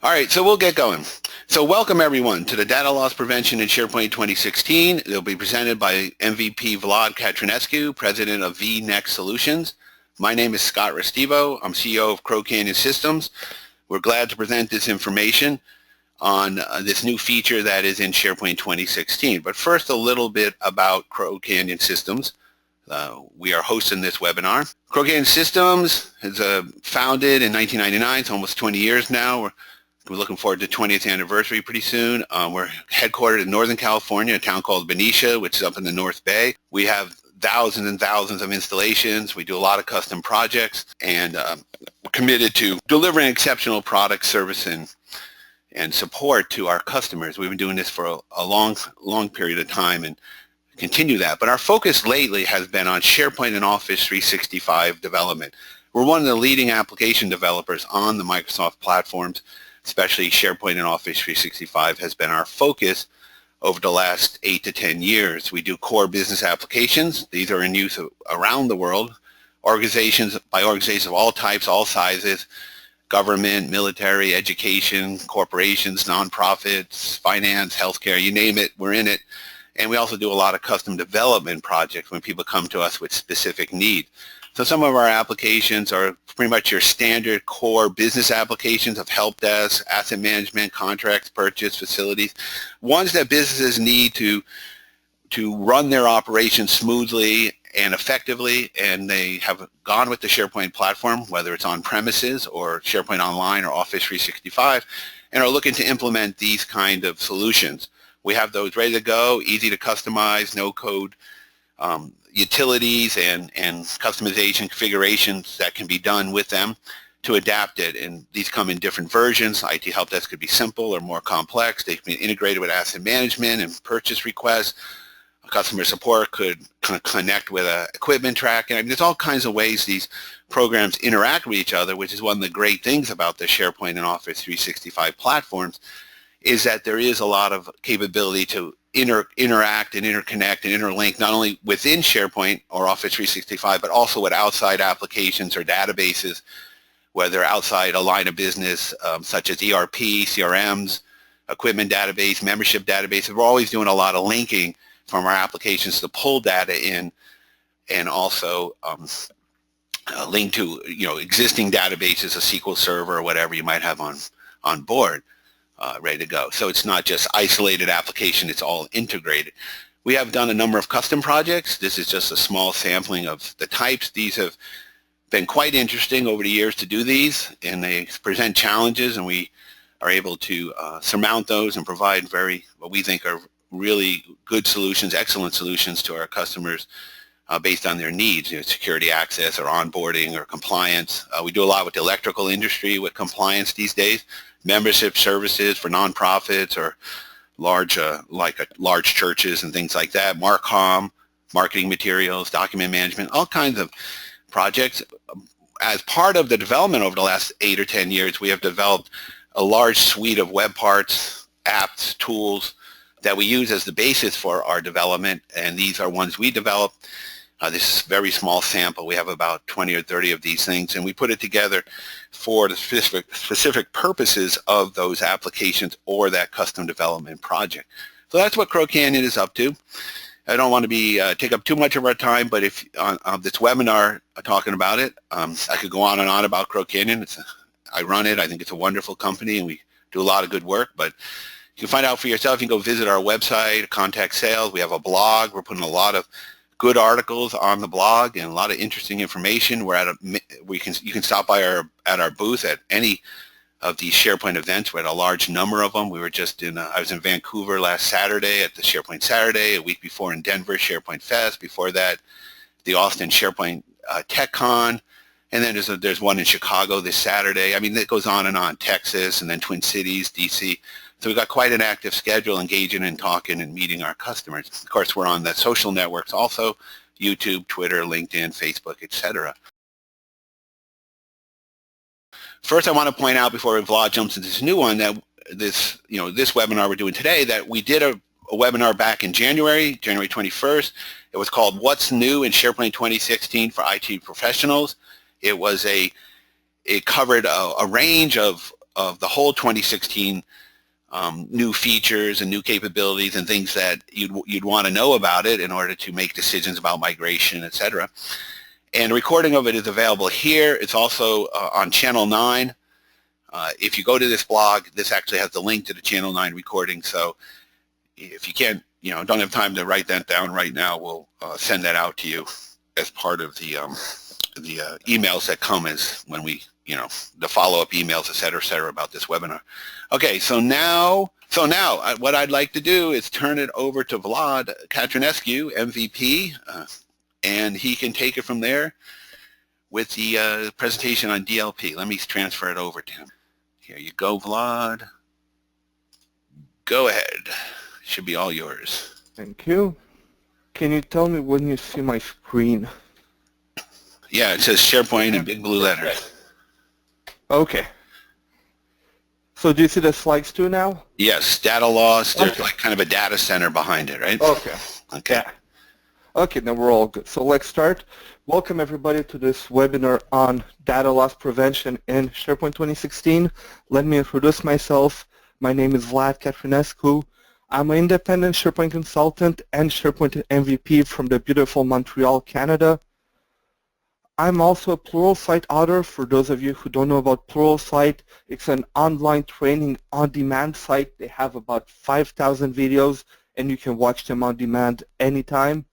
All right, so we'll get going. So welcome everyone to the Data Loss Prevention in SharePoint 2016. It'll be presented by MVP Vlad Catrinescu, President of vNext Solutions. My name is Scott Restivo. I'm CEO of Crow Canyon Systems. We're glad to present this information on this new feature that is in SharePoint 2016. But first, a little bit about Crow Canyon Systems. We are hosting this webinar. Crow Canyon Systems is founded in 1999. It's almost 20 years now. We're looking forward to 20th anniversary pretty soon. We're headquartered in Northern California, a town called Benicia, which is up in the North Bay. We have thousands and thousands of installations. We do a lot of custom projects, and we're committed to delivering exceptional product, service, and support to our customers. We've been doing this for a long period of time and continue that. But our focus lately has been on SharePoint and Office 365 development. We're one of the leading application developers on the Microsoft platforms. Especially SharePoint and Office 365 has been our focus over the last 8 to 10 years. We do core business applications. These are in use around the world. Organizations of all types, all sizes, government, military, education, corporations, nonprofits, finance, healthcare, you name it, we're in it. And we also do a lot of custom development projects when people come to us with specific needs. So some of our applications are pretty much your standard core business applications of help desk, asset management, contracts, purchase, facilities, ones that businesses need to run their operations smoothly and effectively, and they have gone with the SharePoint platform, whether it's on premises or SharePoint Online or Office 365, and are looking to implement these kind of solutions. We have those ready to go, easy to customize, no code utilities and customization configurations that can be done with them to adapt it. And these come in different versions. IT help desk could be simple or more complex. They can be integrated with asset management and purchase requests. Customer support could connect with equipment tracking. I mean, there's all kinds of ways these programs interact with each other, which is one of the great things about the SharePoint and Office 365 platforms, is that there is a lot of capability to interact and interconnect and interlink not only within SharePoint or Office 365, but also with outside applications or databases, whether outside a line of business such as ERP, CRMs, equipment database, membership databases. We're always doing a lot of linking from our applications to pull data in and also link to existing databases, a SQL Server or whatever you might have on board. Ready to go. So it's not just isolated application, it's all integrated. We have done a number of custom projects. This is just a small sampling of the types. These have been quite interesting over the years to do these, and they present challenges, and we are able to surmount those and provide what we think are really good solutions, excellent solutions to our customers based on their needs, security access or onboarding or compliance. We do a lot with the electrical industry with compliance these days. Membership services for nonprofits or large churches and things like that, Marcom, marketing materials, document management, all kinds of projects. As part of the development over the last 8 or 10 years, we have developed a large suite of web parts, apps, tools that we use as the basis for our development, and these are ones we developed. This is a very small sample. We have about 20 or 30 of these things, and we put it together for the specific purposes of those applications or that custom development project. So that's what Crow Canyon is up to. I don't want to take up too much of our time, but if on this webinar talking about it, I could go on and on about Crow Canyon. I run it. I think it's a wonderful company, and we do a lot of good work, but you can find out for yourself. You can go visit our website, contact sales. We have a blog. We're putting a lot of good articles on the blog and a lot of interesting information. You can stop by at our booth at any of these SharePoint events. We're at a large number of them. We were just I was in Vancouver last Saturday at the SharePoint Saturday, a week before in Denver, SharePoint Fest, before that, the Austin SharePoint TechCon, and then there's one in Chicago this Saturday. I mean, it goes on and on, Texas, and then Twin Cities, DC. So we've got quite an active schedule, engaging and talking and meeting our customers. Of course, we're on the social networks also, YouTube, Twitter, LinkedIn, Facebook, etc. First, I want to point out before Vlad jumps into this new one that this webinar we're doing today, that we did a webinar back in January 21st. It was called What's New in SharePoint 2016 for IT Professionals. It covered a range of of the whole 2016 new features and new capabilities and things that you'd want to know about it in order to make decisions about migration, etc. And a recording of it is available here. It's also on Channel 9. If you go to this blog, this actually has the link to the Channel 9 recording. So if you can't, don't have time to write that down right now, we'll send that out to you as part of the emails that come as when we, the follow-up emails, et cetera, about this webinar. Okay, so now what I'd like to do is turn it over to Vlad Catrinescu, MVP, and he can take it from there with the presentation on DLP. Let me transfer it over to him. Here you go, Vlad. Go ahead. Should be all yours. Thank you. Can you tell me when you see my screen? Yeah, it says SharePoint in big blue letters. Okay. So do you see the slides too now? Yes, data loss. There's Okay. like kind of a data center behind it, right? Okay. Okay. Yeah. Okay, now we're all good. So let's start. Welcome everybody to this webinar on data loss prevention in SharePoint 2016. Let me introduce myself. My name is Vlad Catrinescu. I'm an independent SharePoint consultant and SharePoint MVP from the beautiful Montreal, Canada. I'm also a Pluralsight author. For those of you who don't know about Pluralsight, it's an online training on-demand site. They have about 5,000 videos and you can watch them on demand anytime.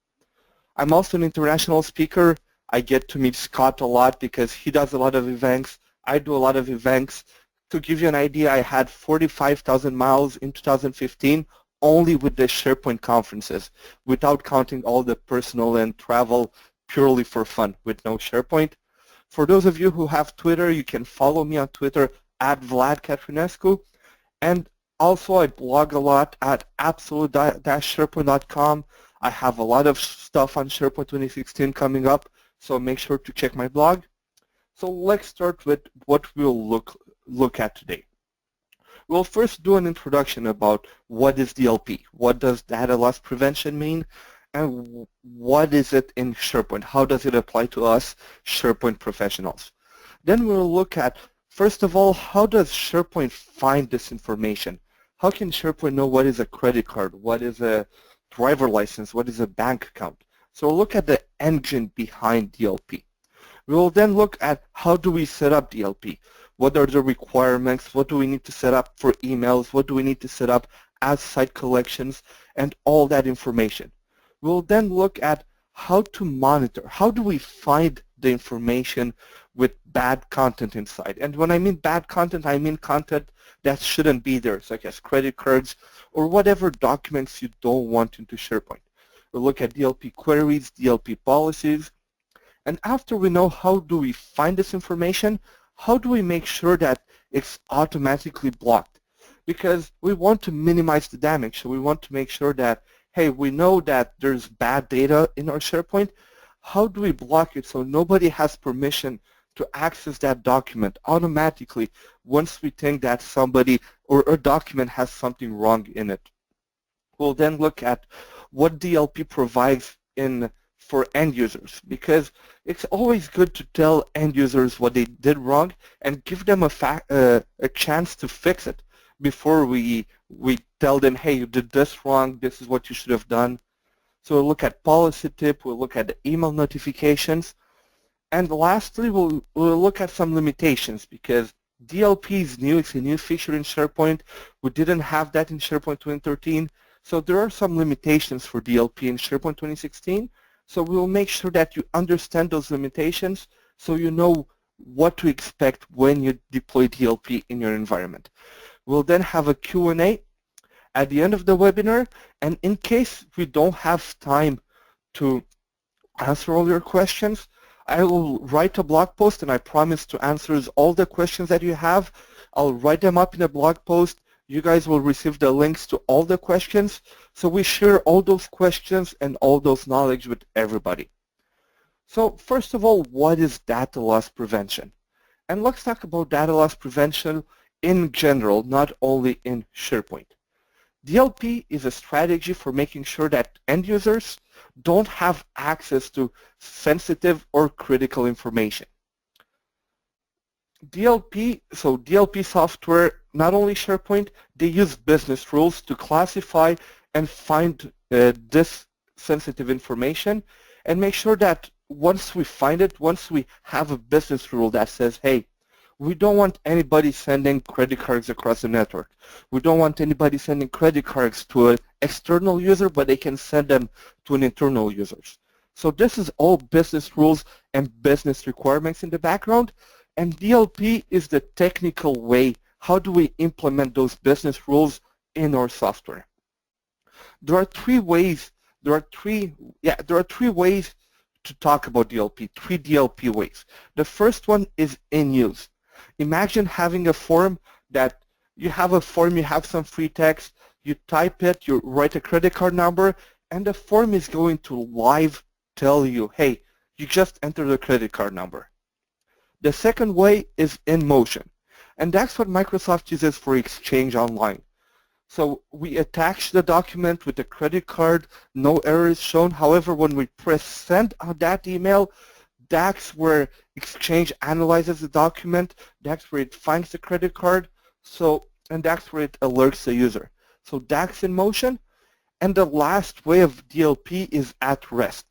I'm also an international speaker. I get to meet Scott a lot because he does a lot of events. I do a lot of events. To give you an idea, I had 45,000 miles in 2015 only with the SharePoint conferences, without counting all the personal and travel purely for fun with no SharePoint. For those of you who have Twitter, you can follow me on Twitter at Vlad Catrinescu. And also I blog a lot at absolute-sharepoint.com. I have a lot of stuff on SharePoint 2016 coming up, so make sure to check my blog. So let's start with what we'll look at today. We'll first do an introduction about what is DLP, what does data loss prevention mean, and what is it in SharePoint, how does it apply to us SharePoint professionals. Then we'll look at, first of all, how does SharePoint find this information? How can SharePoint know what is a credit card, what is a driver license, what is a bank account? So we'll look at the engine behind DLP. We will then look at how do we set up DLP? What are the requirements? What do we need to set up for emails? What do we need to set up as site collections? And all that information. We'll then look at how to monitor. How do we find the information with bad content inside? And when I mean bad content, I mean content that shouldn't be there, such as credit cards or whatever documents you don't want into SharePoint. We'll look at DLP queries, DLP policies. And after we know how do we find this information, how do we make sure that it's automatically blocked? Because we want to minimize the damage, so we want to make sure that, hey, we know that there's bad data in our SharePoint. How do we block it so nobody has permission to access that document automatically once we think that somebody or a document has something wrong in it? We'll then look at what DLP provides for end users, because it's always good to tell end users what they did wrong and give them a chance to fix it before we tell them, hey, you did this wrong, this is what you should have done. So we'll look at policy tip, we'll look at the email notifications, and lastly we'll look at some limitations, because DLP is new, it's a new feature in SharePoint. We didn't have that in SharePoint 2013, so there are some limitations for DLP in SharePoint 2016. So we will make sure that you understand those limitations so you know what to expect when you deploy DLP in your environment. We'll then have a Q&A at the end of the webinar, and in case we don't have time to answer all your questions, I will write a blog post, and I promise to answer all the questions that you have. I'll write them up in a blog post. You guys will receive the links to all the questions, so we share all those questions and all those knowledge with everybody. So first of all, what is data loss prevention? And let's talk about data loss prevention in general, not only in SharePoint. DLP is a strategy for making sure that end users don't have access to sensitive or critical information. DLP, so DLP software, not only SharePoint, they use business rules to classify and find this sensitive information and make sure that once we find it, once we have a business rule that says, hey, we don't want anybody sending credit cards across the network. We don't want anybody sending credit cards to an external user, but they can send them to an internal user. So this is all business rules and business requirements in the background, and DLP is the technical way. How do we implement those business rules in our software? There are three ways. There are three ways to talk about DLP. Three DLP ways. The first one is in use. Imagine having a form that you have some free text, you type it, you write a credit card number, and the form is going to live tell you, hey, you just entered the credit card number. The second way is in motion, and that's what Microsoft uses for Exchange Online. So we attach the document with the credit card, no errors shown. However, when we press send on that email, that's where Exchange analyzes the document, that's where it finds the credit card, and that's where it alerts the user. So that's in motion. And the last way of DLP is at rest.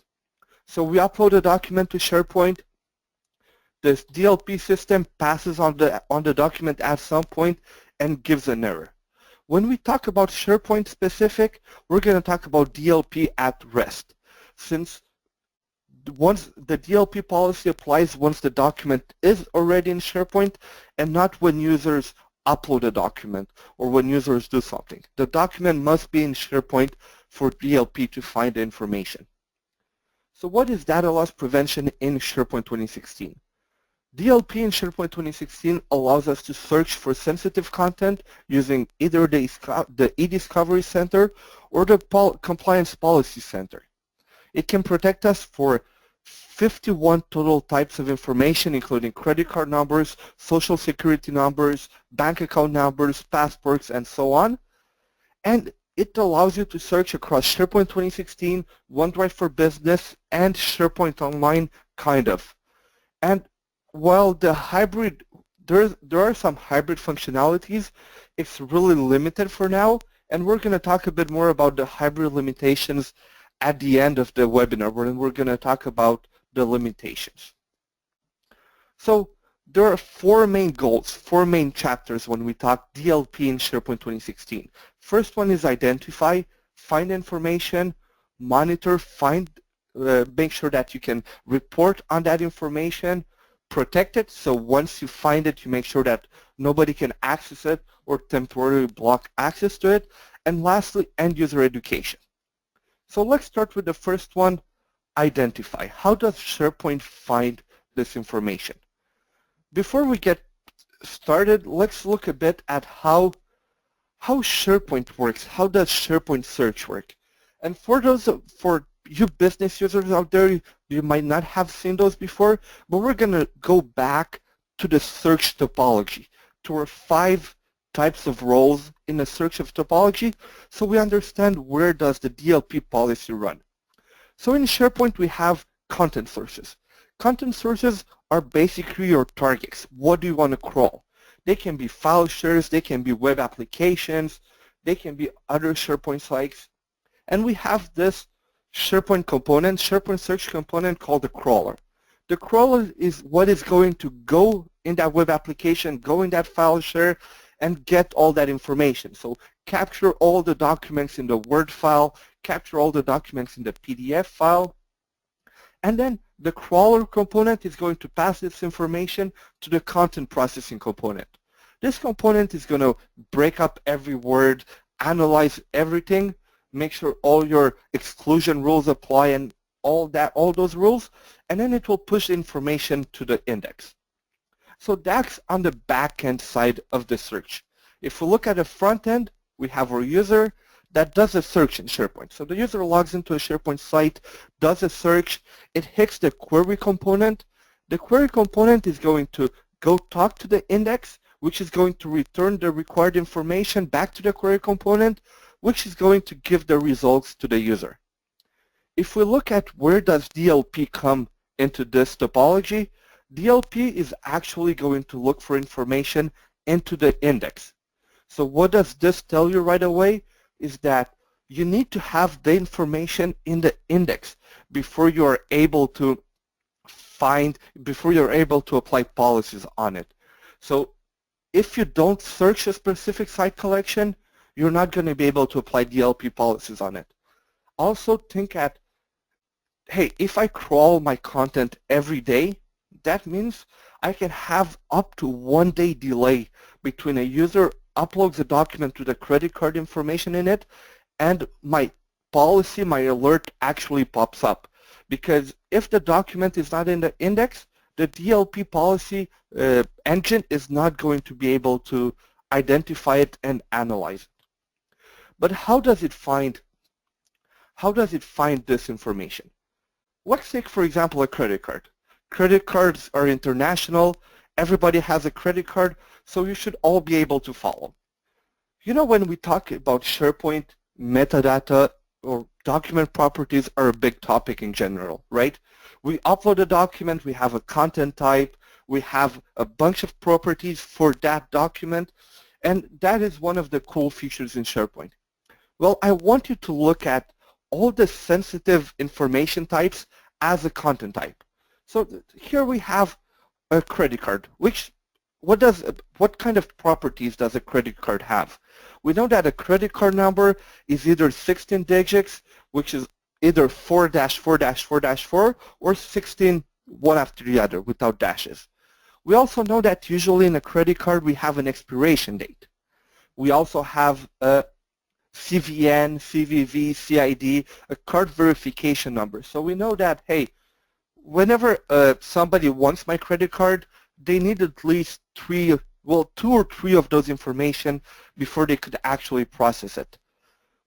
So we upload a document to SharePoint. This DLP system passes on the document at some point and gives an error. When we talk about SharePoint specific, we're going to talk about DLP at rest. Since once the DLP policy applies once the document is already in SharePoint and not when users upload a document or when users do something. The document must be in SharePoint for DLP to find the information. So what is data loss prevention in SharePoint 2016? DLP in SharePoint 2016 allows us to search for sensitive content using either the EDISCOVERY Center or the Compliance Policy Center. It can protect us for 51 total types of information, including credit card numbers, social security numbers, bank account numbers, passports, and so on. And it allows you to search across SharePoint 2016, OneDrive for Business, and SharePoint Online, kind of. And while the hybrid, there are some hybrid functionalities, it's really limited for now, and we're going to talk a bit more about the hybrid limitations at the end of the webinar, when we're going to talk about the limitations. So there are four main goals, four main chapters when we talk DLP in SharePoint 2016. First one is identify, find information, monitor, make sure that you can report on that information, protect it, so once you find it, you make sure that nobody can access it or temporarily block access to it, and lastly, end user education. So let's start with the first one, identify. How does SharePoint find this information? Before we get started, let's look a bit at how SharePoint works. How does SharePoint search work? And for you business users out there, you might not have seen those before, but we're going to go back to the search topology, to our 5 types of roles in the search of topology, so we understand where does the DLP policy run. So in SharePoint we have content sources. Content sources are basically your targets. What do you want to crawl? They can be file shares, they can be web applications, they can be other SharePoint sites. And we have this SharePoint component, SharePoint search component called the crawler. The crawler is what is going to go in that web application, go in that file share, and get all that information. So capture all the documents in the Word file, capture all the documents in the PDF file, and then the crawler component is going to pass this information to the content processing component. This component is going to break up every word, analyze everything, make sure all your exclusion rules apply and all those rules, and then it will push information to the index. So that's on the back-end side of the search. If we look at the front end, we have our user that does a search in SharePoint. So the user logs into a SharePoint site, does a search, it hits the query component. The query component is going to go talk to the index, which is going to return the required information back to the query component, which is going to give the results to the user. If we look at where does DLP come into this topology, DLP is actually going to look for information into the index. So what does this tell you right away is that you need to have the information in the index before you're able to apply policies on it. So if you don't search a specific site collection, you're not going to be able to apply DLP policies on it. Also think at, hey, if I crawl my content every day, that means I can have up to 1 day delay between a user uploads a document with the credit card information in it and my policy, my alert actually pops up. Because if the document is not in the index, the DLP policy engine is not going to be able to identify it and analyze it. But how does it find this information? Let's take, for example, a credit card. Credit cards are international. Everybody has a credit card, so you should all be able to follow. You know, when we talk about SharePoint, metadata or document properties are a big topic in general, right? We upload a document, we have a content type, we have a bunch of properties for that document, and that is one of the cool features in SharePoint. Well, I want you to look at all the sensitive information types as a content type. So here we have a credit card. What kind of properties does a credit card have? We know that a credit card number is either 16 digits, which is either 4-4-4-4, or 16 one after the other without dashes. We also know that usually in a credit card we have an expiration date. We also have a CVN, CVV, CID, a card verification number. So we know that, hey, whenever somebody wants my credit card, they need at least 2 or 3 of those information before they could actually process it.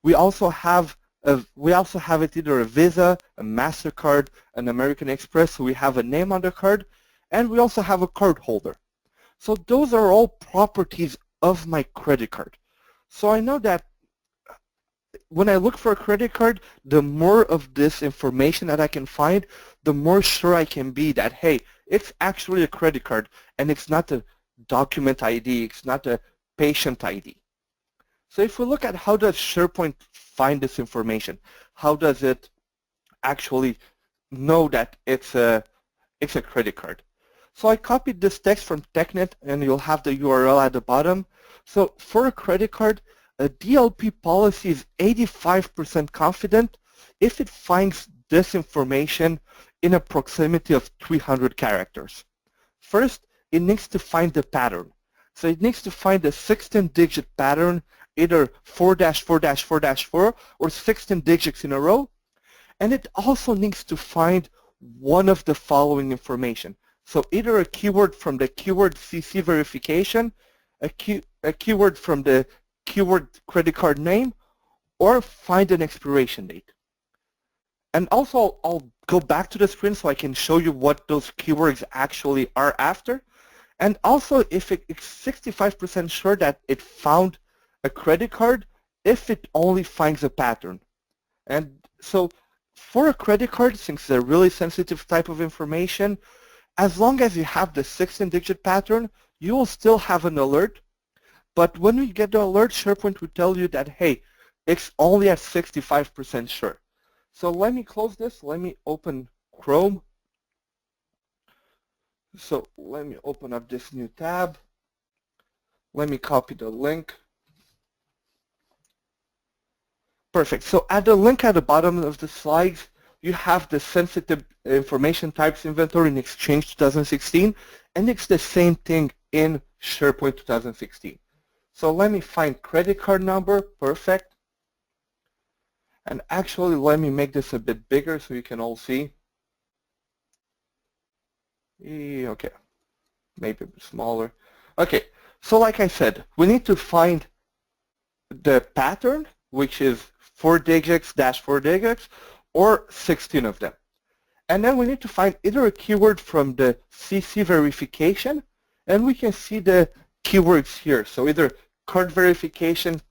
We also have it either a Visa, a MasterCard, an American Express, so we have a name on the card, and we also have a card holder. So those are all properties of my credit card. So I know that when I look for a credit card, the more of this information that I can find, the more sure I can be that, hey, it's actually a credit card and it's not a document ID, it's not a patient ID. So if we look at how does SharePoint find this information, how does it actually know that it's a credit card? So I copied this text from TechNet and you'll have the URL at the bottom. So for a credit card, a DLP policy is 85% confident if it finds this information in a proximity of 300 characters. First, it needs to find the pattern. So it needs to find a 16-digit pattern, either 4-4-4-4 or 16 digits in a row. And it also needs to find one of the following information. So either a keyword from the keyword CC verification, a keyword from the keyword credit card name, or find an expiration date. And also, I'll go back to the screen so I can show you what those keywords actually are after. And also, if it's 65% sure that it found a credit card, if it only finds a pattern. And so, for a credit card, since it's a really sensitive type of information, as long as you have the 16-digit pattern, you will still have an alert. But when we get the alert, SharePoint will tell you that, hey, it's only at 65% sure. So let me close this. Let me open Chrome. So let me open up this new tab. Let me copy the link. Perfect. So at the link at the bottom of the slides, you have the sensitive information types inventory in Exchange 2016, and it's the same thing in SharePoint 2016. So let me find credit card number, perfect. And actually, let me make this a bit bigger so you can all see. Okay, maybe a bit smaller. Okay, so like I said, we need to find the pattern, which is 4 digits, -4 digits, or 16 of them. And then we need to find either a keyword from the CC verification, and we can see the keywords here. So either card verification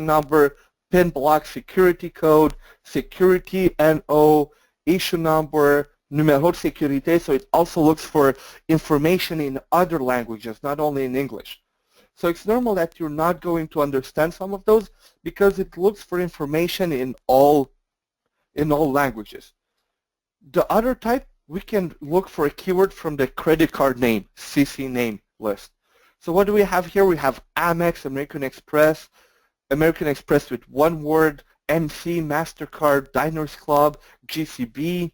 number, PIN block, security code, security NO, issue number, numéro de sécurité, so it also looks for information in other languages, not only in English. So it's normal that you're not going to understand some of those because it looks for information in all languages. The other type, we can look for a keyword from the credit card name, CC name list. So what do we have here? We have Amex, American Express with one word, MC, MasterCard, Diners Club, GCB,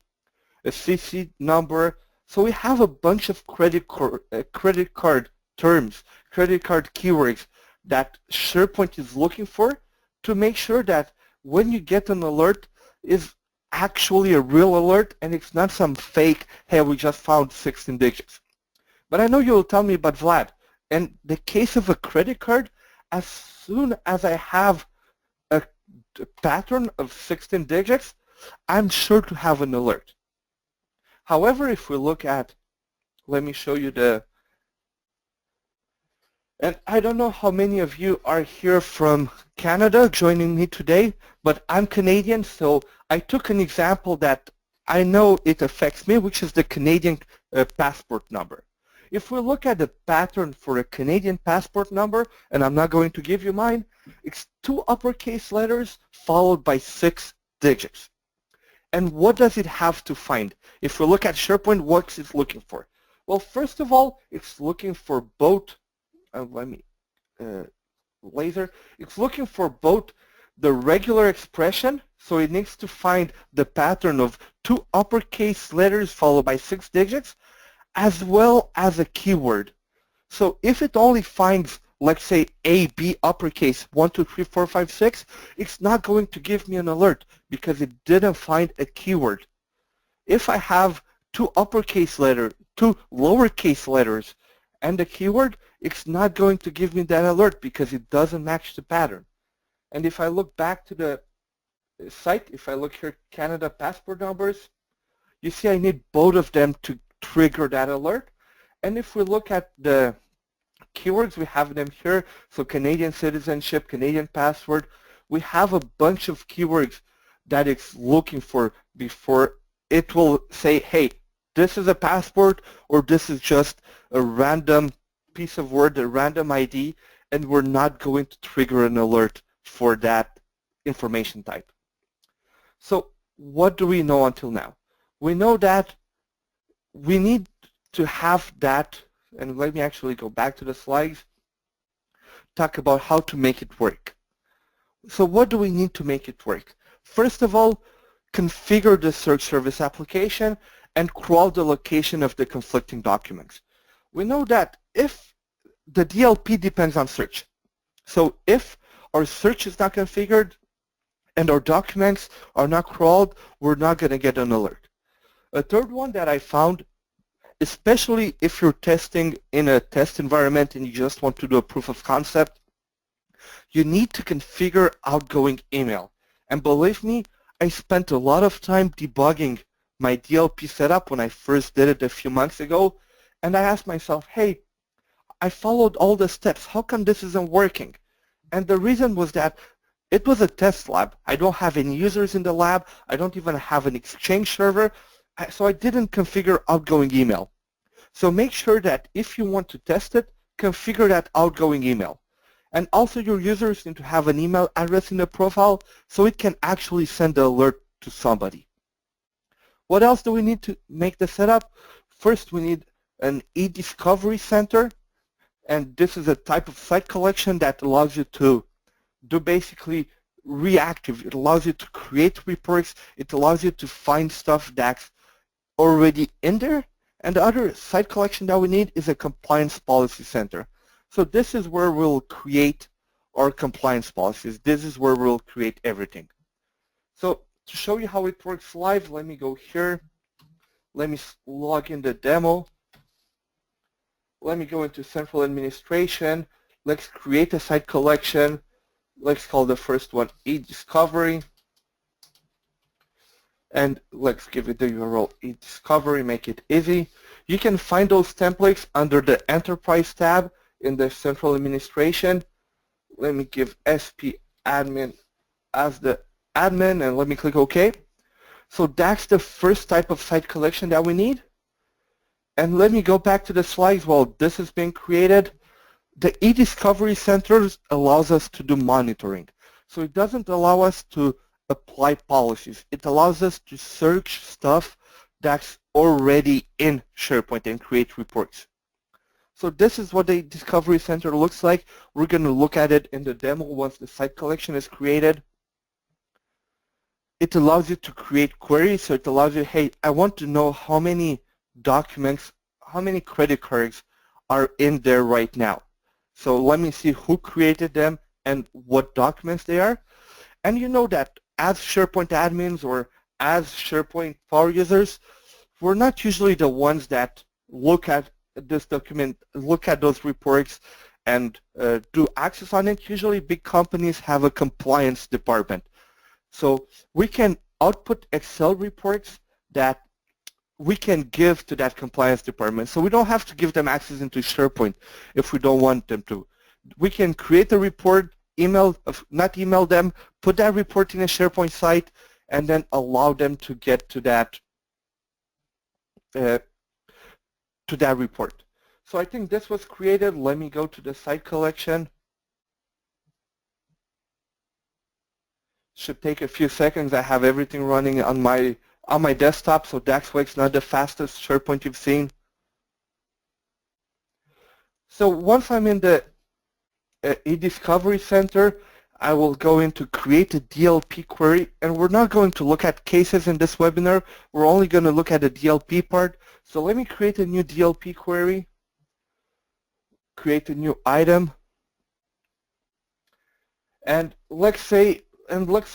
a CC number. So we have a bunch of credit card terms, credit card keywords that SharePoint is looking for to make sure that when you get an alert, is actually a real alert and it's not some fake, hey, we just found 16 digits. But I know you'll tell me, but Vlad, in the case of a credit card, as soon as I have a pattern of 16 digits, I'm sure to have an alert. However, if we look at, let me show you and I don't know how many of you are here from Canada joining me today, but I'm Canadian, so I took an example that I know it affects me, which is the Canadian passport number. If we look at the pattern for a Canadian passport number, and I'm not going to give you mine, it's 2 uppercase letters followed by 6 digits. And what does it have to find? If we look at SharePoint, what's it looking for? Well, first of all, it's looking for both it's looking for both the regular expression, so it needs to find the pattern of 2 uppercase letters followed by 6 digits, as well as a keyword. So if it only finds, let's say, A, B, uppercase, 1, 2, 3, 4, 5, 6, it's not going to give me an alert because it didn't find a keyword. If I have 2 uppercase letters, 2 lowercase letters, and a keyword, it's not going to give me that alert because it doesn't match the pattern. And if I look back to the site, if I look here, Canada passport numbers, you see I need both of them to trigger that alert. And if we look at the keywords, we have them here. So Canadian citizenship, Canadian passport, we have a bunch of keywords that it's looking for before it will say, hey, this is a passport or this is just a random piece of word, a random ID, and we're not going to trigger an alert for that information type. So what do we know until now? We know that we need to have that, and let me actually go back to the slides, talk about how to make it work. So what do we need to make it work? First of all, configure the search service application and crawl the location of the conflicting documents. We know that if the DLP depends on search. So if our search is not configured and our documents are not crawled, we're not going to get an alert. A third one that I found, especially if you're testing in a test environment and you just want to do a proof of concept, you need to configure outgoing email. And believe me, I spent a lot of time debugging my DLP setup when I first did it a few months ago, and I asked myself, hey, I followed all the steps. How come this isn't working? And the reason was that it was a test lab. I don't have any users in the lab. I don't even have an Exchange server, so I didn't configure outgoing email. So make sure that if you want to test it, configure that outgoing email. And also your users need to have an email address in the profile so it can actually send the alert to somebody. What else do we need to make the setup? First, we need an EDISCOVERY center, and this is a type of site collection that allows you to do basically reactive. It allows you to create reports. It allows you to find stuff that's already in there. And the other site collection that we need is a compliance policy center. So this is where we'll create our compliance policies. This is where we'll create everything. So to show you how it works live, let me go here. Let me log in the demo. Let me go into central administration. Let's create a site collection. Let's call the first one eDiscovery. And let's give it the URL eDiscovery, make it easy. You can find those templates under the Enterprise tab in the central administration. Let me give SP admin as the admin and let me click OK. So that's the first type of site collection that we need. And let me go back to the slides while this is being created. The eDiscovery Center allows us to do monitoring. So it doesn't allow us to apply policies. It allows us to search stuff that's already in SharePoint and create reports. So this is what the Discovery Center looks like. We're going to look at it in the demo once the site collection is created. It allows you to create queries. So it allows you, hey, I want to know how many documents, how many credit cards are in there right now. So let me see who created them and what documents they are. And you know that as SharePoint admins or as SharePoint power users, we're not usually the ones that look at this document, look at those reports and do access on it. Usually big companies have a compliance department. So we can output Excel reports that we can give to that compliance department. So we don't have to give them access into SharePoint if we don't want them to. We can create a report, not email them, put that report in a SharePoint site, and then allow them to get to that report. So I think this was created. Let me go to the site collection. Should take a few seconds. I have everything running on my desktop, so that's why it's not the fastest SharePoint you've seen. So once I'm in the eDiscovery Center, I will go into create a DLP query, and we're not going to look at cases in this webinar. We're only going to look at the DLP part. So let me create a new DLP query, create a new item, and let's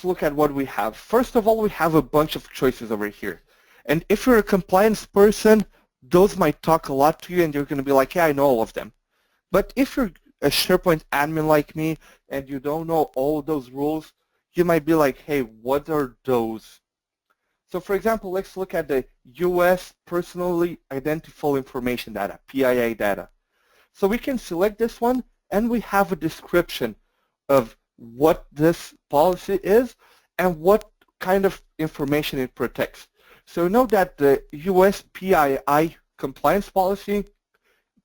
look at what we have. First of all, we have a bunch of choices over here. And if you're a compliance person, those might talk a lot to you and you're going to be like, yeah, I know all of them. But if you're a SharePoint admin like me and you don't know all of those rules, you might be like, hey, what are those? So for example, let's look at the US Personally Identifiable Information Data, PII data. So we can select this one and we have a description of what this policy is and what kind of information it protects. So know that the US PII compliance policy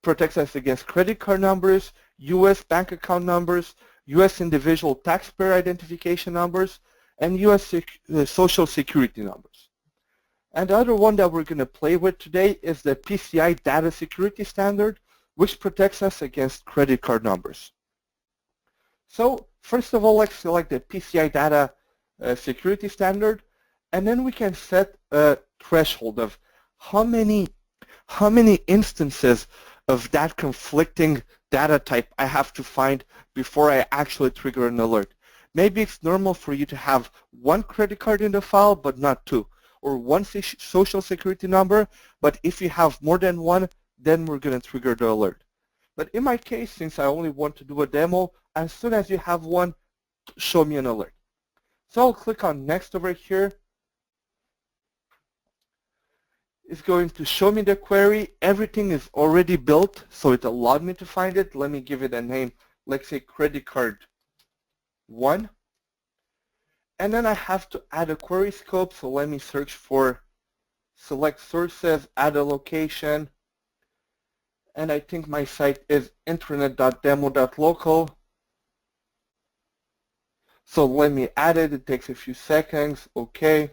protects us against credit card numbers, US bank account numbers, US individual taxpayer identification numbers, and US social security numbers. And the other one that we're going to play with today is the PCI data security standard, which protects us against credit card numbers. So first of all, let's select the PCI data security standard, and then we can set a threshold of how many instances of that conflicting data type I have to find before I actually trigger an alert. Maybe it's normal for you to have one credit card in the file, but not two, or one social security number, but if you have more than one, then we're going to trigger the alert. But in my case, since I only want to do a demo, as soon as you have one, show me an alert. So I'll click on next over here. It's going to show me the query. Everything is already built, so it allowed me to find it. Let me give it a name. Let's say credit card 1. And then I have to add a query scope, so let me search for select sources, add a location, and I think my site is intranet.demo.local. So let me add it. It takes a few seconds. Okay.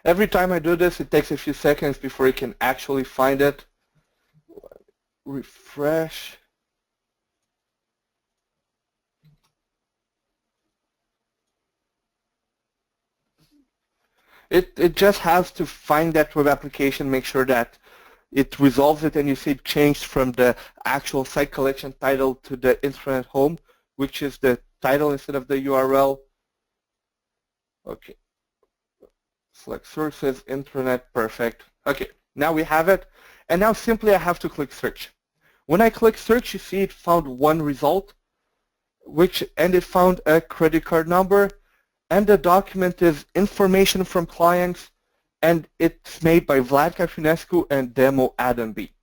Every time I do this, it takes a few seconds before you can actually find it. Refresh. It just has to find that web application, make sure that it resolves it, and you see it changed from the actual site collection title to the intranet home, which is the title instead of the URL. Okay. Select sources, intranet, perfect. Okay, now we have it. And now simply I have to click search. When I click search, you see it found one result, and it found a credit card number, and the document is information from clients, and it's made by Vlad Catrinescu and demo Adam B.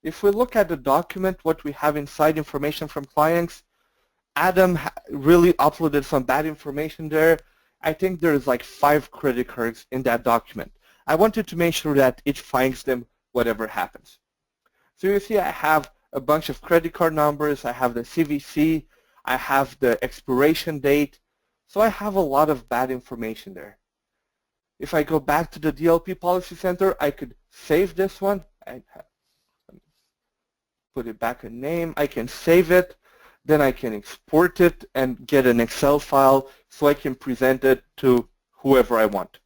If we look at the document, what we have inside information from clients, Adam really uploaded some bad information there, I think there's like 5 credit cards in that document. I wanted to make sure that it finds them whatever happens. So you see I have a bunch of credit card numbers, I have the CVC, I have the expiration date, so I have a lot of bad information there. If I go back to the DLP Policy Center, I could save this one, put it back a name, I can save it, then I can export it and get an Excel file so I can present it to whoever I want.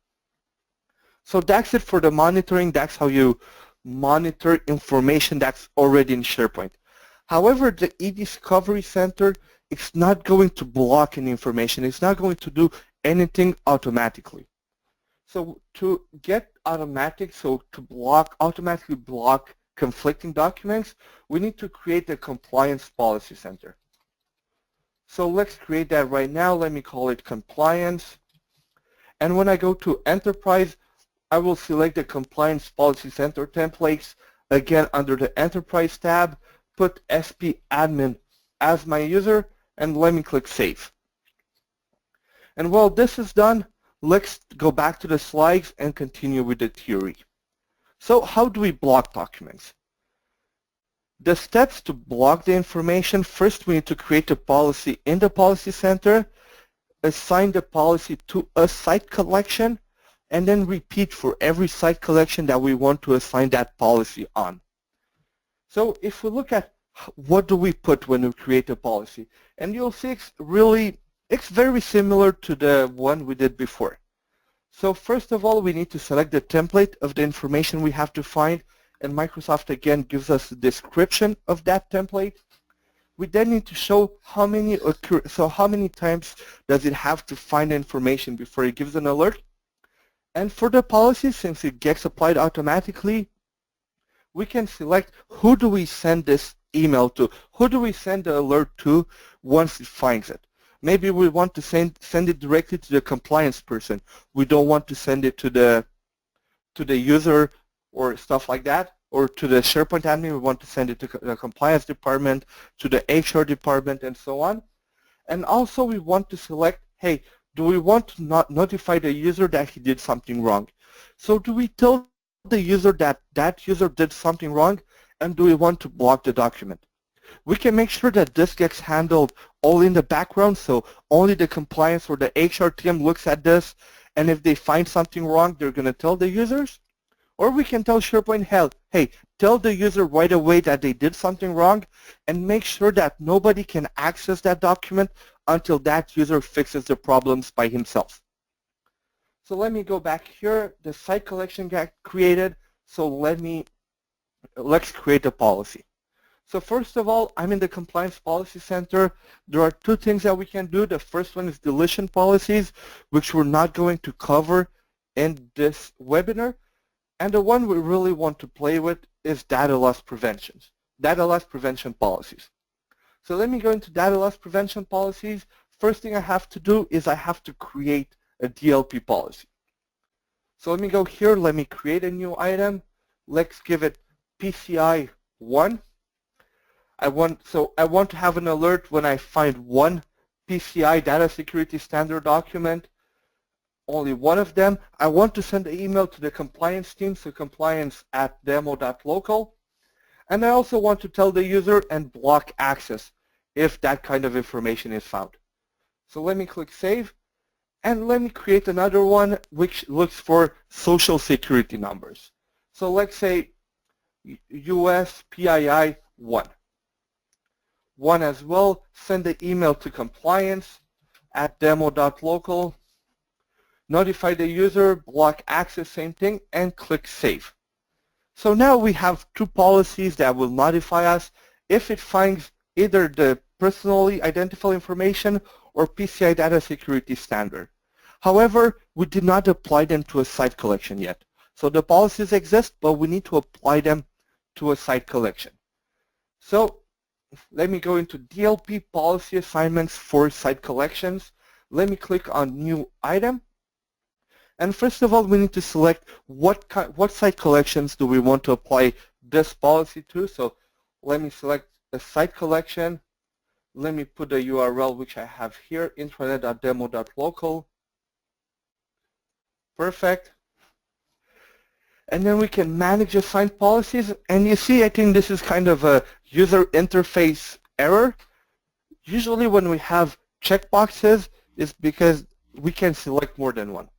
So that's it for the monitoring. That's how you monitor information that's already in SharePoint. However, the eDiscovery Center, it's not going to block any information. It's not going to do anything automatically. So to get automatic, so to automatically block conflicting documents, we need to create a compliance policy center. So let's create that right now. Let me call it compliance. And when I go to enterprise, I will select the compliance policy center templates. Again, under the enterprise tab, put SP admin as my user, and let me click save. And while this is done, let's go back to the slides and continue with the theory. So how do we block documents? The steps to block the information: first we need to create a policy in the policy center, assign the policy to a site collection, and then repeat for every site collection that we want to assign that policy on. So if we look at what do we put when we create a policy, and you'll see it's very similar to the one we did before. So first of all, we need to select the template of the information we have to find, and Microsoft again gives us a description of that template. We then need to show how many times does it have to find information before it gives an alert. And for the policy, since it gets applied automatically, we can select who do we send this email to, who do we send the alert to once it finds it. Maybe we want to send it directly to the compliance person. We don't want to send it to the user or stuff like that, or to the SharePoint admin. We want to send it to the compliance department, to the HR department, and so on. And also we want to select, hey, do we want to notify the user that he did something wrong? So do we tell the user that that user did something wrong, and do we want to block the document? We can make sure that this gets handled all in the background, so only the compliance or the HR team looks at this, and if they find something wrong, they're going to tell the users. Or we can tell SharePoint, hey, tell the user right away that they did something wrong, and make sure that nobody can access that document until that user fixes the problems by himself. So let me go back here. The site collection got created, so let's create a policy. So first of all, I'm in the Compliance Policy Center. There are 2 things that we can do. The first one is deletion policies, which we're not going to cover in this webinar. And the one we really want to play with is data loss prevention policies. So let me go into data loss prevention policies. First thing I have to do is I have to create a DLP policy. So let me go here. Let me create a new item. Let's give it PCI 1. I want to have an alert when I find one PCI data security standard document, only one of them. I want to send an email to the compliance team, so compliance@demo.local. And I also want to tell the user and block access if that kind of information is found. So let me click Save, and let me create another one which looks for social security numbers. So let's say US PII 1. 1 as well. Send the email to compliance@demo.local. Notify the user, block access, same thing, and click Save. So now we have 2 policies that will notify us if it finds either the personally identifiable information or PCI data security standard. However, we did not apply them to a site collection yet. So the policies exist, but we need to apply them to a site collection. So let me go into DLP policy assignments for site collections. Let me click on New Item. And first of all, we need to select what site collections do we want to apply this policy to. So let me select a site collection. Let me put the URL which I have here, intranet.demo.local. Perfect. And then we can manage assigned policies. And you see, I think this is kind of a user interface error. Usually when we have checkboxes, it's because we can select more than one.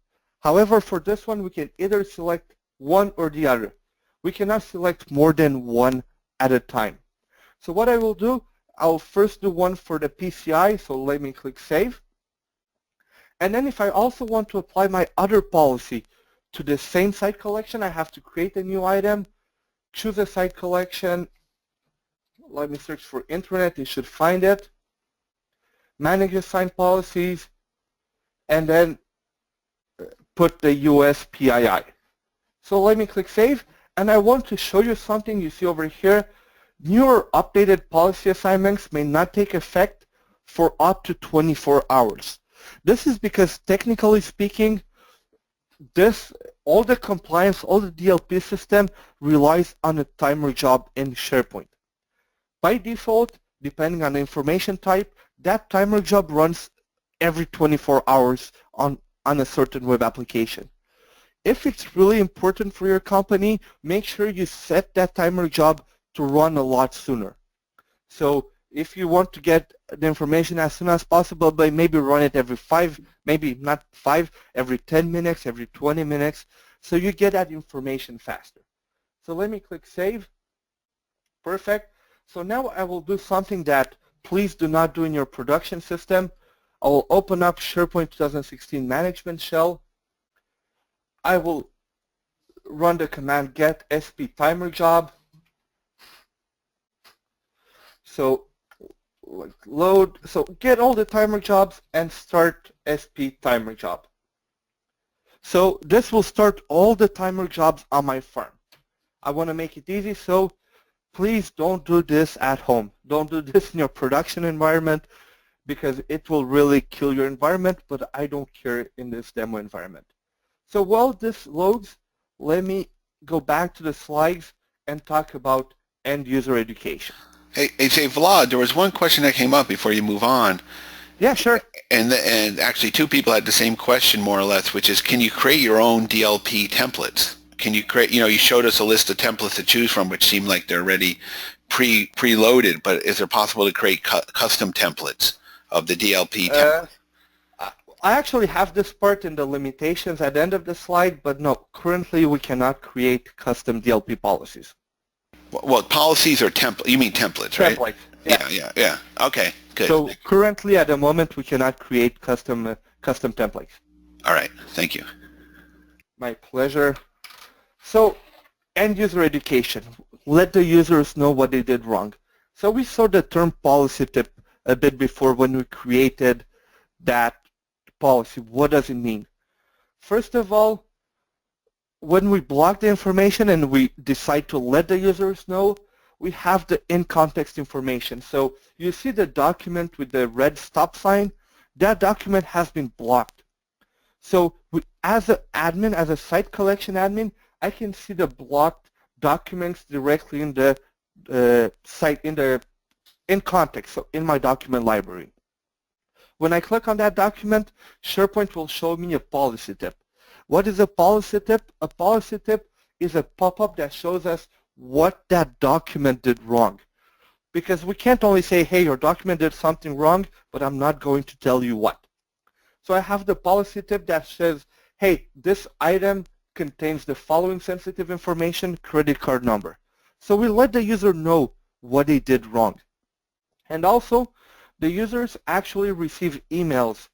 However, for this one, we can either select one or the other. We cannot select more than one at a time. So what I will do, I'll first do one for the PCI, so let me click Save. And then if I also want to apply my other policy to the same site collection, I have to create a new item, choose a site collection. Let me search for Internet, you should find it. Manage assigned policies, and then put the US PII. So let me click Save, and I want to show you something you see over here. New or updated policy assignments may not take effect for up to 24 hours. This is because, technically speaking, all the compliance, all the DLP system relies on a timer job in SharePoint. By default, depending on the information type, that timer job runs every 24 hours on a certain web application. If it's really important for your company, make sure you set that timer job to run a lot sooner. So if you want to get the information as soon as possible, but maybe run it every every 10 minutes, every 20 minutes, so you get that information faster. So let me click Save. Perfect. So now I will do something that please do not do in your production system. I will open up SharePoint 2016 Management Shell. I will run the command get sp timer job. So load, so get all the timer jobs and start sp timer job. So this will start all the timer jobs on my farm. I want to make it easy, so please don't do this at home. Don't do this in your production environment because it will really kill your environment, but I don't care in this demo environment. So while this loads, let me go back to the slides and talk about end user education. Hey, say Vlad, there was one question that came up before you move on. Yeah, sure. And actually two people had the same question more or less, which is, can you create your own DLP templates? Can you create, you showed us a list of templates to choose from, which seem like they're already preloaded, but is it possible to create custom templates of the DLP template? I actually have this part in the limitations at the end of the slide, but no, currently we cannot create custom DLP policies. Well, policies or templates? You mean templates, right? Templates. Yeah. Okay, good. So currently, at the moment, we cannot create custom templates. All right. Thank you. My pleasure. So, end user education. Let the users know what they did wrong. So we saw the term policy tip a bit before when we created that policy. What does it mean? First of all, when we block the information and we decide to let the users know, we have the in-context information. So you see the document with the red stop sign, that document has been blocked. So as an admin, as a site collection admin, I can see the blocked documents directly in the site, in context, so in my document library. When I click on that document, SharePoint will show me a policy tip. What is a policy tip? A policy tip is a pop-up that shows us what that document did wrong. Because we can't only say, hey, your document did something wrong, but I'm not going to tell you what. So I have the policy tip that says, hey, this item contains the following sensitive information, credit card number. So we let the user know what they did wrong. And also, the users actually receive emails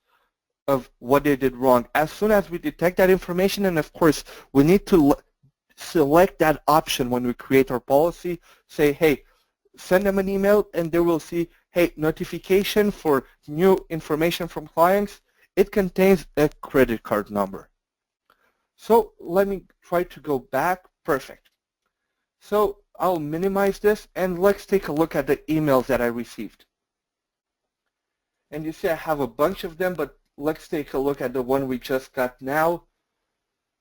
of what they did wrong as soon as we detect that information. And of course, we need to select that option when we create our policy. Say, hey, send them an email, and they will see, hey, notification for new information from clients. It contains a credit card number. So let me try to go back. Perfect. So I'll minimize this, and let's take a look at the emails that I received. And you see I have a bunch of them, but let's take a look at the one we just got now,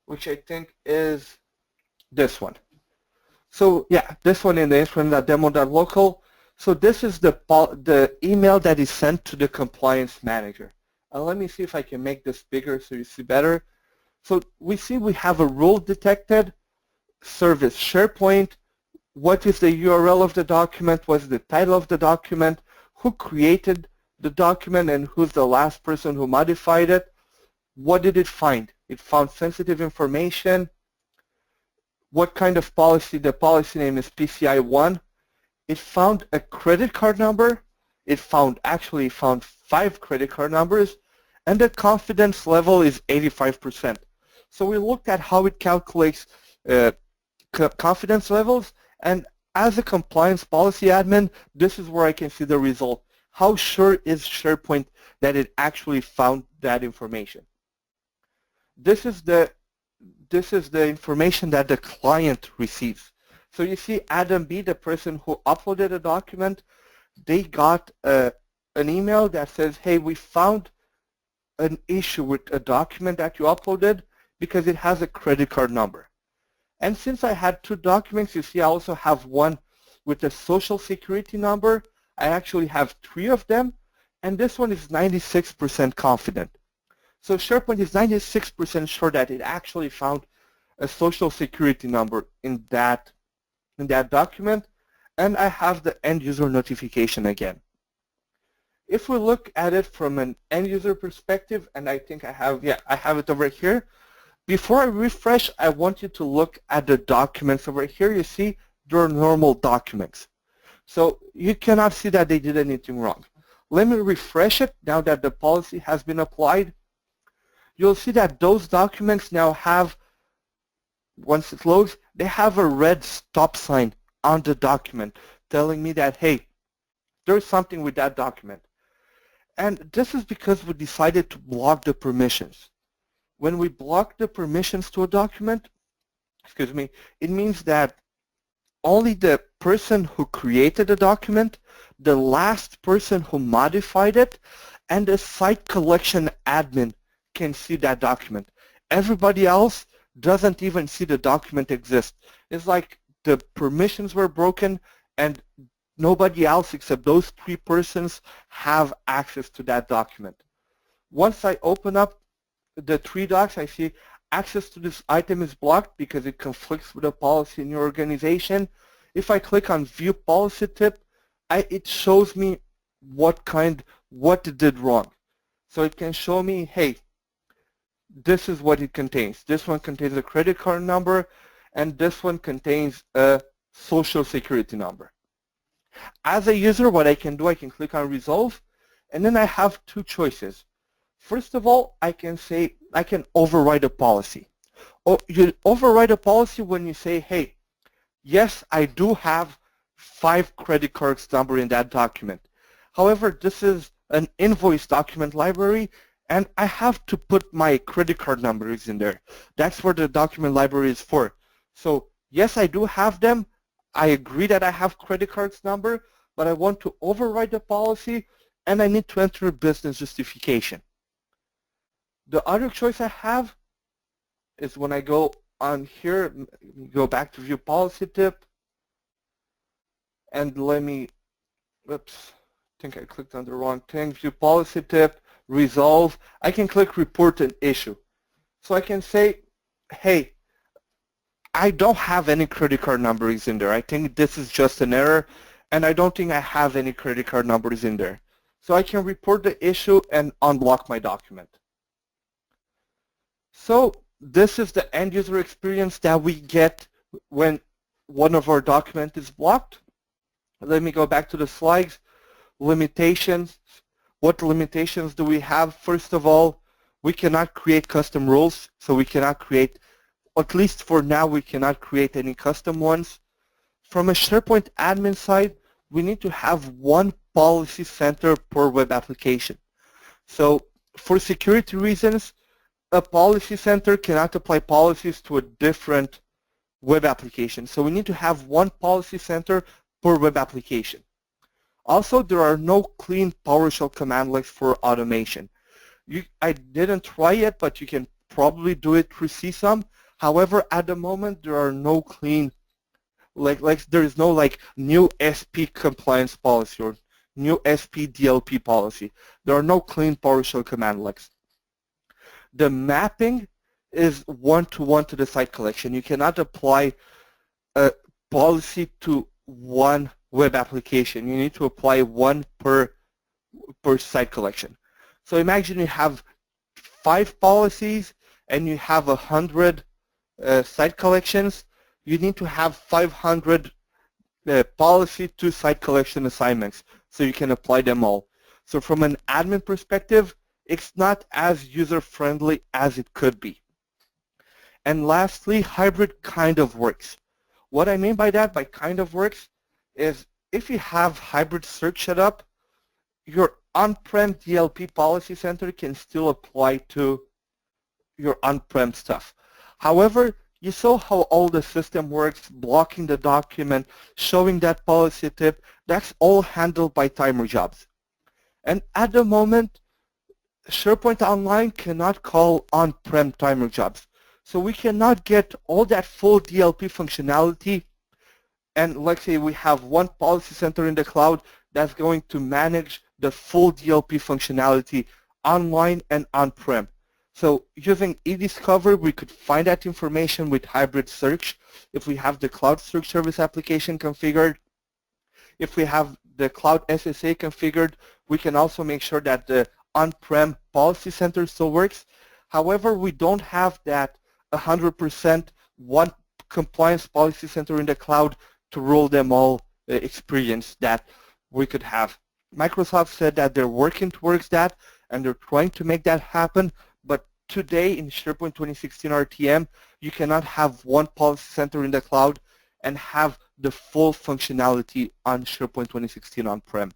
which I think is this one. So yeah, this one in the instrument.demo.local. So this is the email that is sent to the compliance manager. And let me see if I can make this bigger so you see better. So we see we have a rule detected, service SharePoint, what is the URL of the document, what's the title of the document, who created the document and who's the last person who modified it. What did it find? It found sensitive information. What kind of policy? The policy name is PCI1. It found a credit card number. It actually found 5 credit card numbers, and the confidence level is 85%. So we looked at how it calculates confidence levels, and as a compliance policy admin, this is where I can see the result. How sure is SharePoint that it actually found that information? This is the information that the client receives. So you see Adam B, the person who uploaded a document, they got an email that says, hey, we found an issue with a document that you uploaded because it has a credit card number. And since I had 2 documents, you see I also have one with a social security number. I actually have 3 of them, and this one is 96% confident. So SharePoint is 96% sure that it actually found a social security number in that document, and I have the end user notification again. If we look at it from an end user perspective, and I think I have it over here. Before I refresh, I want you to look at the documents over here. You see there are normal documents. So you cannot see that they did anything wrong. Let me refresh it now that the policy has been applied. You'll see that those documents now have, once it loads, they have a red stop sign on the document telling me that, hey, there's something with that document. And this is because we decided to block the permissions. When we block the permissions to a document, it means that only the person who created the document, the last person who modified it, and the site collection admin can see that document. Everybody else doesn't even see the document exist. It's like the permissions were broken and nobody else except those 3 persons have access to that document. Once I open up the 3 docs, I see access to this item is blocked because it conflicts with a policy in your organization. If I click on View Policy Tip, it shows me what it did wrong. So it can show me, hey, this is what it contains. This one contains a credit card number, and this one contains a social security number. As a user, what I can do, I can click on Resolve, and then I have 2 choices. First of all, I can say I can override a policy. You override a policy when you say, hey, yes, I do have 5 credit cards number in that document. However, this is an invoice document library, and I have to put my credit card numbers in there. That's what the document library is for. So yes, I do have them. I agree that I have credit cards number, but I want to override the policy, and I need to enter a business justification. The other choice I have is when I go on here, go back to View Policy Tip, and let me, oops, I think I clicked on the wrong thing, View Policy Tip, Resolve. I can click Report an Issue. So I can say, hey, I don't have any credit card numbers in there. I think this is just an error, and I don't think I have any credit card numbers in there. So I can report the issue and unblock my document. So this is the end user experience that we get when one of our documents is blocked. Let me go back to the slides. Limitations. What limitations do we have? First of all, we cannot create custom rules, so we cannot create, at least for now, we cannot create any custom ones. From a SharePoint admin side, we need to have one policy center per web application. So for security reasons, a policy center cannot apply policies to a different web application. So we need to have one policy center per web application. Also, there are no clean PowerShell commandlets for automation. I didn't try it, but you can probably do it through CSUM. However, at the moment, there are no clean, there is no like new SP compliance policy or new SP DLP policy. There are no clean PowerShell commandlets. The mapping is one-to-one to the site collection. You cannot apply a policy to one web application. You need to apply one per site collection. So imagine you have 5 policies and you have 100 site collections. You need to have 500 policy to site collection assignments so you can apply them all. So from an admin perspective, it's not as user-friendly as it could be. And lastly, hybrid kind of works. What I mean by that, by kind of works, is if you have hybrid search set up, your on-prem DLP policy center can still apply to your on-prem stuff. However, you saw how all the system works, blocking the document, showing that policy tip, that's all handled by timer jobs. And at the moment, SharePoint Online cannot call on-prem timer jobs. So we cannot get all that full DLP functionality, and let's say we have one policy center in the cloud that's going to manage the full DLP functionality online and on-prem. So using EDISCOVERY, we could find that information with hybrid search if we have the cloud search service application configured. If we have the cloud SSA configured, we can also make sure that the on-prem policy center still works. However, we don't have that 100% one compliance policy center in the cloud to roll them all experience that we could have. Microsoft said that they're working towards that and they're trying to make that happen, but today in SharePoint 2016 RTM, you cannot have one policy center in the cloud and have the full functionality on SharePoint 2016 on-prem.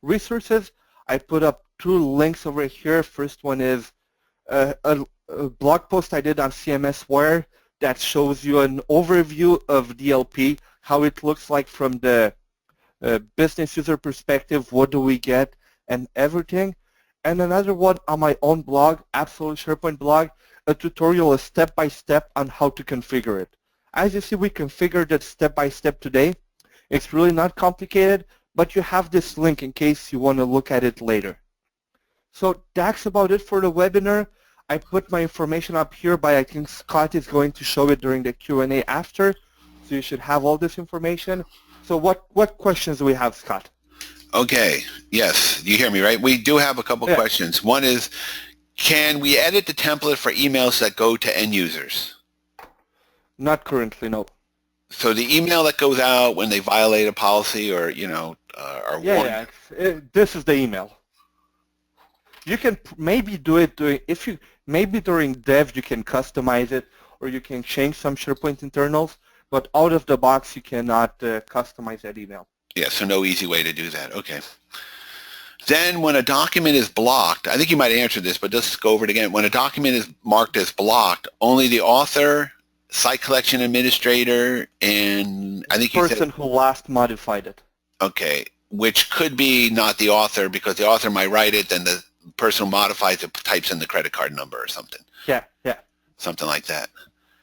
Resources, I put up 2 links over here. First one is a blog post I did on CMS Wire that shows you an overview of DLP, how it looks like from the business user perspective, what do we get, and everything. And another one on my own blog, Absolute SharePoint blog, a tutorial, a step-by-step on how to configure it. As you see, we configured it step-by-step today. It's really not complicated, but you have this link in case you want to look at it later. So that's about it for the webinar. I put my information up here, but I think Scott is going to show it during the Q&A after, so you should have all this information. So what questions do we have, Scott? Okay, yes, you hear me, right? We do have a couple questions. One is, can we edit the template for emails that go to end users? Not currently, no. So the email that goes out when they violate a policy or, you know, are warned? Yeah, this is the email. You can maybe do it during, maybe during dev you can customize it or you can change some SharePoint internals, but out of the box you cannot customize that email. Yeah, so no easy way to do that. Okay. Then when a document is blocked, I think you might answer this, but just go over it again. When a document is marked as blocked, only the author, site collection administrator, and I think you said... person who last modified it. Okay, which could be not the author because the author might write it, then the person who modifies it types in the credit card number or something. Yeah. Something like that.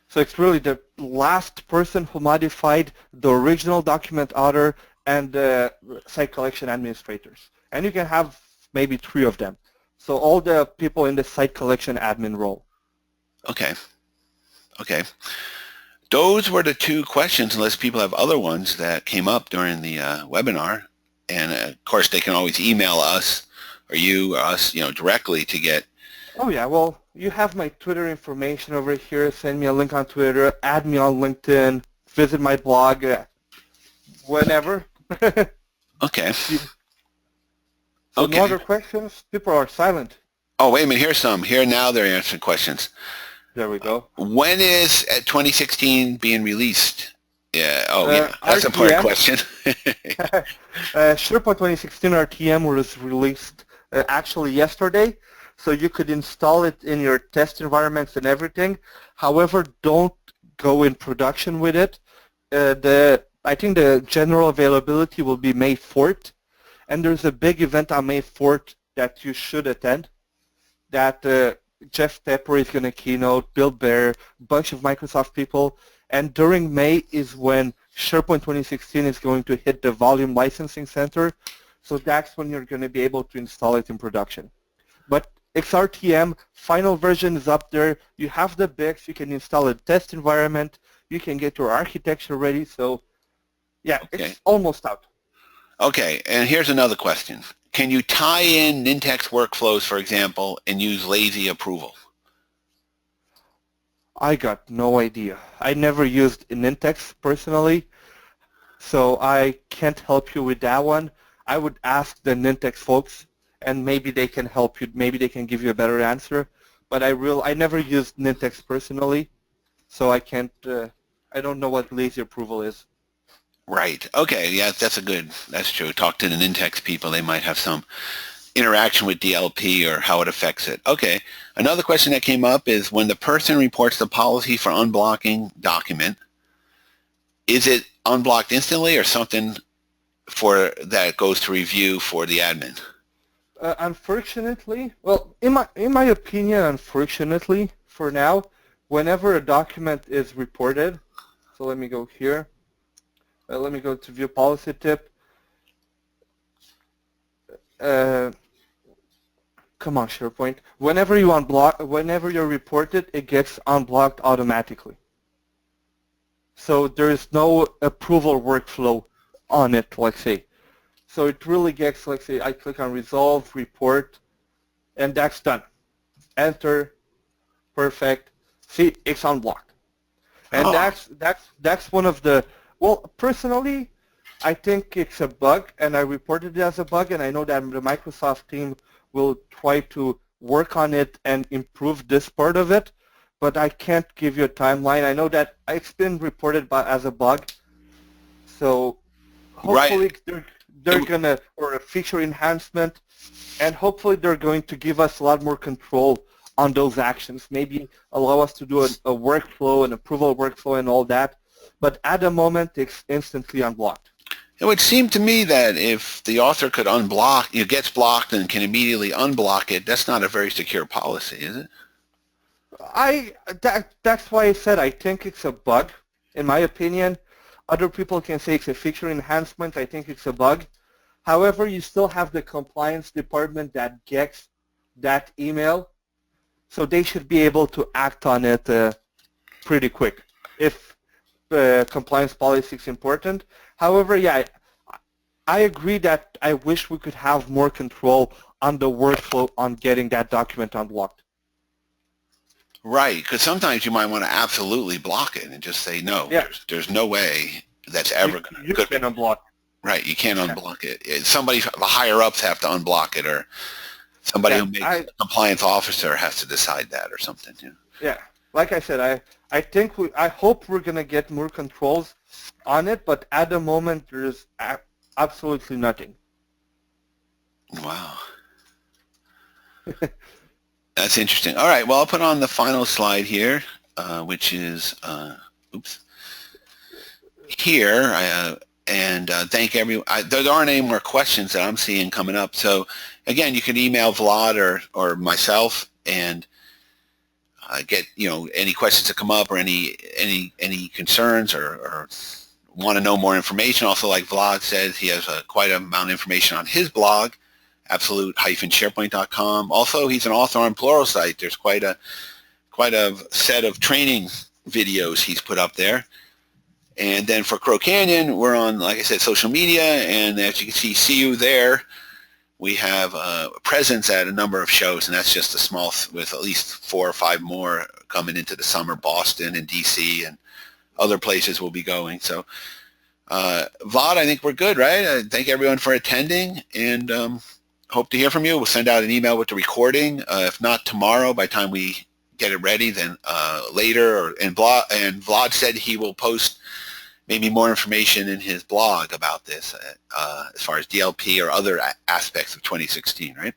So it's really the last person who modified the original document author and the site collection administrators. And you can have maybe 3 of them. So all the people in the site collection admin role. Okay. Those were the 2 questions, unless people have other ones that came up during the webinar. And of course, they can always email us or you or us, directly to get. Oh yeah, well, you have my Twitter information over here. Send me a link on Twitter, add me on LinkedIn, visit my blog, whenever. Okay. So no other questions? People are silent. Oh, wait a minute. Here's some. Here now they're answering questions. There we go. When is 2016 being released? Yeah. Oh, yeah. That's RTM, a important question. SharePoint 2016 RTM was released actually yesterday, so you could install it in your test environments and everything. However, don't go in production with it. I think the general availability will be May 4th, and there's a big event on May 4th that you should attend. That Jeff Tepper is going to keynote, Bill Bear, a bunch of Microsoft people, and during May is when SharePoint 2016 is going to hit the volume licensing center, so that's when you're going to be able to install it in production. But XRTM final version is up there. You have the BICs. You can install a test environment. You can get your architecture ready. So, yeah, Okay. it's almost out. Okay, and here's another question. Can you tie in Nintex workflows, for example, and use lazy approval? I got no idea. I never used Nintex personally, so I can't help you with that one. I would ask the Nintex folks, and maybe they can help you. Maybe they can give you a better answer. But I never used Nintex personally, so I can't. I don't know what lazy approval is. Right. Okay. Yeah, that's true. Talk to the Nintex people. They might have some interaction with DLP or how it affects it. Okay. Another question that came up is when the person reports the policy for unblocking document, is it unblocked instantly or something for that goes to review for the admin? Unfortunately, well, in my opinion, unfortunately, for now, whenever a document is reported, so let me go here. Let me go to view policy tip. Come on, SharePoint. Whenever you report it, it gets unblocked automatically. So there is no approval workflow on it, let's say. So it really gets, let's say, I click on resolve, report, and that's done. Enter, perfect. See, it's unblocked. And that's one of the, well, personally, I think it's a bug, and I reported it as a bug, and I know that the Microsoft team will try to work on it and improve this part of it, but I can't give you a timeline. I know that it's been reported as a bug, so hopefully they're gonna, or a feature enhancement, and hopefully they're going to give us a lot more control on those actions. Maybe allow us to do a workflow, an approval workflow, and all that. But at the moment, it's instantly unblocked. It would seem to me that if the author could unblock, it gets blocked and can immediately unblock it, that's not a very secure policy, is it? That's why I said I think it's a bug, in my opinion. Other people can say it's a feature enhancement. I think it's a bug. However, you still have the compliance department that gets that email, so they should be able to act on it pretty quick if compliance policy is important. However, yeah, I agree that I wish we could have more control on the workflow on getting that document unblocked. Right, because sometimes you might want to absolutely block it and just say, no, yeah, there's no way that's ever going to... You can unblock it. Right, you can't unblock it. Somebody, the higher-ups have to unblock it, or somebody who makes a compliance officer has to decide that or something. Yeah, yeah. Like I said, I hope we're going to get more controls on it, but at the moment there's absolutely nothing. Wow. That's interesting. All right, well, I'll put on the final slide here, which is, here, and thank everyone. There aren't any more questions that I'm seeing coming up. So, again, you can email Vlad or myself and get any questions that come up or any concerns or want to know more information. Also, like Vlad says, he has quite a amount of information on his blog, absolute-sharepoint.com. Also, he's an author on Pluralsight. There's quite a set of training videos he's put up there. And then for Crow Canyon, we're on, like I said, social media, and as you can see you there. We have a presence at a number of shows, and that's just a small, with at least 4 or 5 more coming into the summer, Boston and DC and other places we'll be going. So, Vlad, I think we're good, right? I thank everyone for attending, and hope to hear from you. We'll send out an email with the recording. If not tomorrow, by the time we get it ready, then later. And Vlad said he will post maybe more information in his blog about this as far as DLP or other aspects of 2016, right?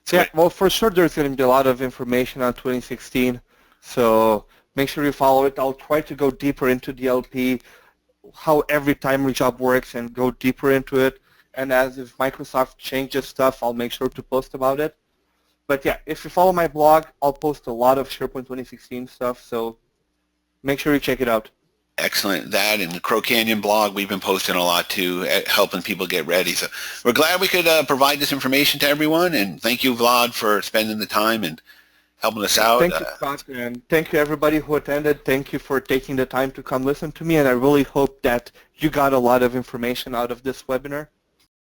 So yeah, well, for sure there's going to be a lot of information on 2016, so make sure you follow it. I'll try to go deeper into DLP, how every timely job works, and go deeper into it. And as if Microsoft changes stuff, I'll make sure to post about it. But yeah, if you follow my blog, I'll post a lot of SharePoint 2016 stuff, so make sure you check it out. Excellent. That and the Crow Canyon blog, we've been posting a lot too, helping people get ready. So we're glad we could provide this information to everyone, and thank you, Vlad, for spending the time and helping us out. Thank you, Scott, and thank you everybody who attended. Thank you for taking the time to come listen to me, and I really hope that you got a lot of information out of this webinar.